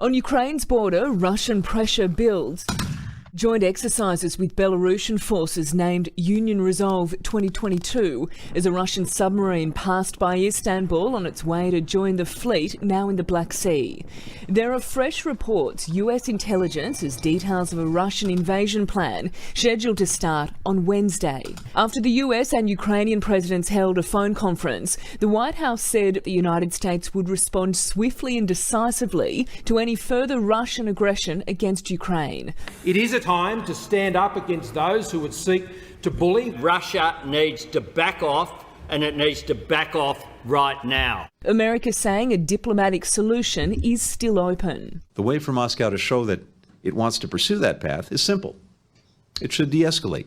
On Ukraine's border, Russian pressure builds. Joint exercises with Belarusian forces named Union Resolve 2022 as a Russian submarine passed by Istanbul on its way to join the fleet now in the Black Sea. There are fresh reports US intelligence has details of a Russian invasion plan scheduled to start on Wednesday. After the US and Ukrainian presidents held a phone conference, the White House said the United States would respond swiftly and decisively to any further Russian aggression against Ukraine. It is a time to stand up against those who would seek to bully. Russia needs to back off, and it needs to back off right now. America saying a diplomatic solution is still open. The way for Moscow to show that it wants to pursue that path is simple. It should de-escalate.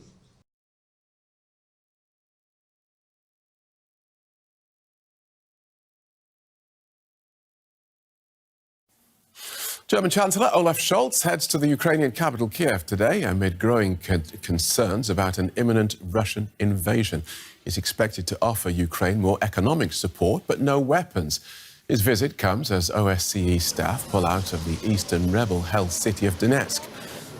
German Chancellor Olaf Scholz heads to the Ukrainian capital Kyiv today amid growing concerns about an imminent Russian invasion. He's expected to offer Ukraine more economic support, but no weapons. His visit comes as OSCE staff pull out of the eastern rebel-held city of Donetsk.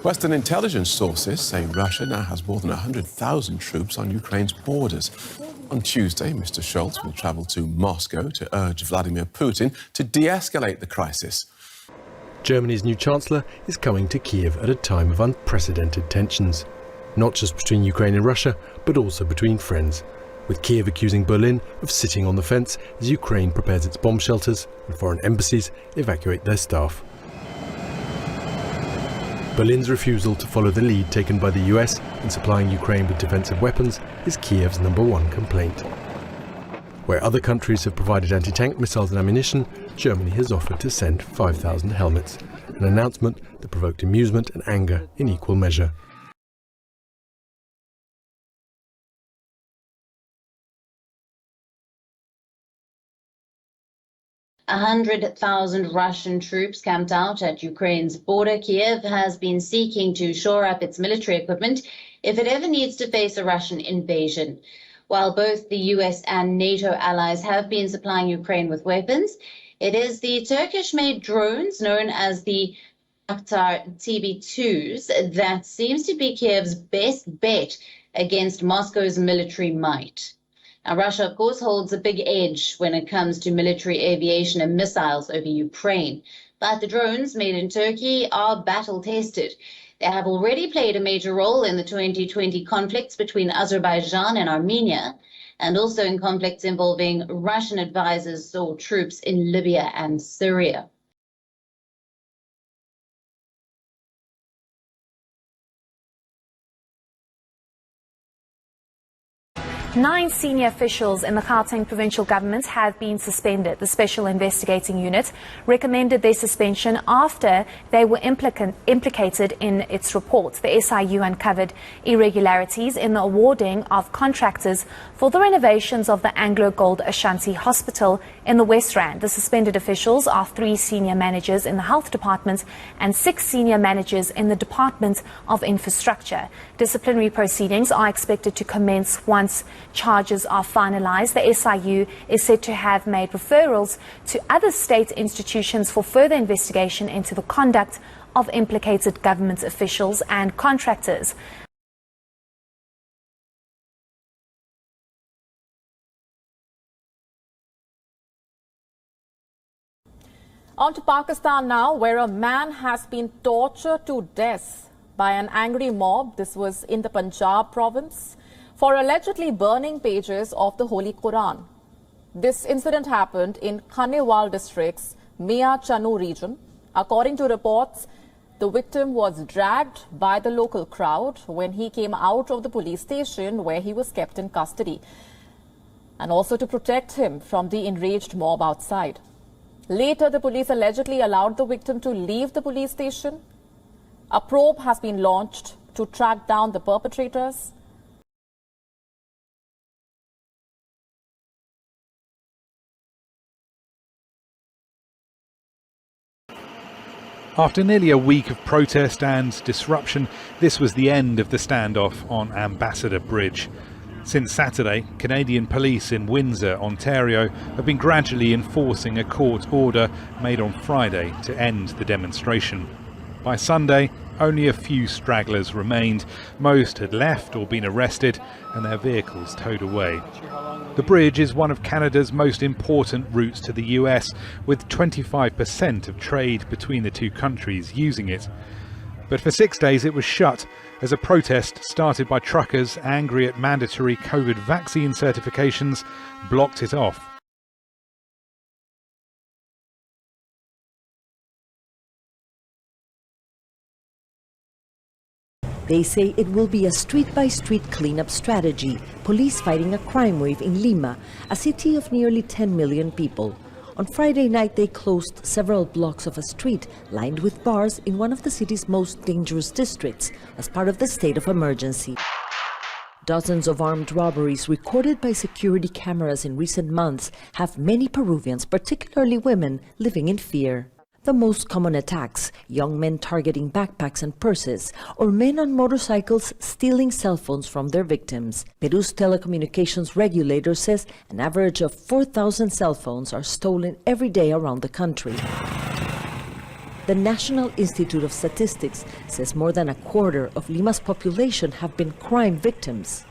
Western intelligence sources say Russia now has more than 100,000 troops on Ukraine's borders. On Tuesday, Mr. Scholz will travel to Moscow to urge Vladimir Putin to de-escalate the crisis. Germany's new Chancellor is coming to Kyiv at a time of unprecedented tensions, not just between Ukraine and Russia, but also between friends, with Kyiv accusing Berlin of sitting on the fence as Ukraine prepares its bomb shelters and foreign embassies evacuate their staff. Berlin's refusal to follow the lead taken by the US in supplying Ukraine with defensive weapons is Kyiv's #1 complaint. Where other countries have provided anti-tank missiles and ammunition, Germany has offered to send 5,000 helmets, an announcement that provoked amusement and anger in equal measure. A 100,000 Russian troops camped out at Ukraine's border. Kyiv has been seeking to shore up its military equipment if it ever needs to face a Russian invasion. While both the US and NATO allies have been supplying Ukraine with weapons, it is the Turkish-made drones known as the Bayraktar TB2s that seems to be Kyiv's best bet against Moscow's military might. Now, Russia, of course, holds a big edge when it comes to military aviation and missiles over Ukraine. But the drones made in Turkey are battle-tested. They have already played a major role in the 2020 conflicts between Azerbaijan and Armenia, and also in conflicts involving Russian advisors or troops in Libya and Syria. 9 senior officials in the Gauteng provincial government have been suspended. The Special Investigating Unit recommended their suspension after they were implicated in its report. The SIU uncovered irregularities in the awarding of contractors for the renovations of the Anglo Gold Ashanti Hospital in the West Rand. The suspended officials are 3 senior managers in the Health Department and 6 senior managers in the Department of Infrastructure. Disciplinary proceedings are expected to commence once charges are finalized. The SIU is said to have made referrals to other state institutions for further investigation into the conduct of implicated government officials and contractors. On to Pakistan now, where a man has been tortured to death by an angry mob. This was in the Punjab province, for allegedly burning pages of the Holy Quran. This incident happened in Khanewal district's Mia Chanu region. According to reports, the victim was dragged by the local crowd when he came out of the police station where he was kept in custody, and also to protect him from the enraged mob outside. Later, the police allegedly allowed the victim to leave the police station. A probe has been launched to track down the perpetrators. After nearly a week of protest and disruption, this was the end of the standoff on Ambassador Bridge. Since Saturday, Canadian police in Windsor, Ontario, have been gradually enforcing a court order made on Friday to end the demonstration. By Sunday, only a few stragglers remained. Most had left or been arrested and their vehicles towed away. The bridge is one of Canada's most important routes to the US, with 25% of trade between the two countries using it. But for 6 days it was shut as a protest started by truckers angry at mandatory COVID vaccine certifications blocked it off. They say it will be a street-by-street cleanup strategy, police fighting a crime wave in Lima, a city of nearly 10 million people. On Friday night, they closed several blocks of a street lined with bars in one of the city's most dangerous districts as part of the state of emergency. Dozens of armed robberies recorded by security cameras in recent months have many Peruvians, particularly women, living in fear. The most common attacks, young men targeting backpacks and purses, or men on motorcycles stealing cell phones from their victims. Peru's telecommunications regulator says an average of 4,000 cell phones are stolen every day around the country. The National Institute of Statistics says more than a quarter of Lima's population have been crime victims.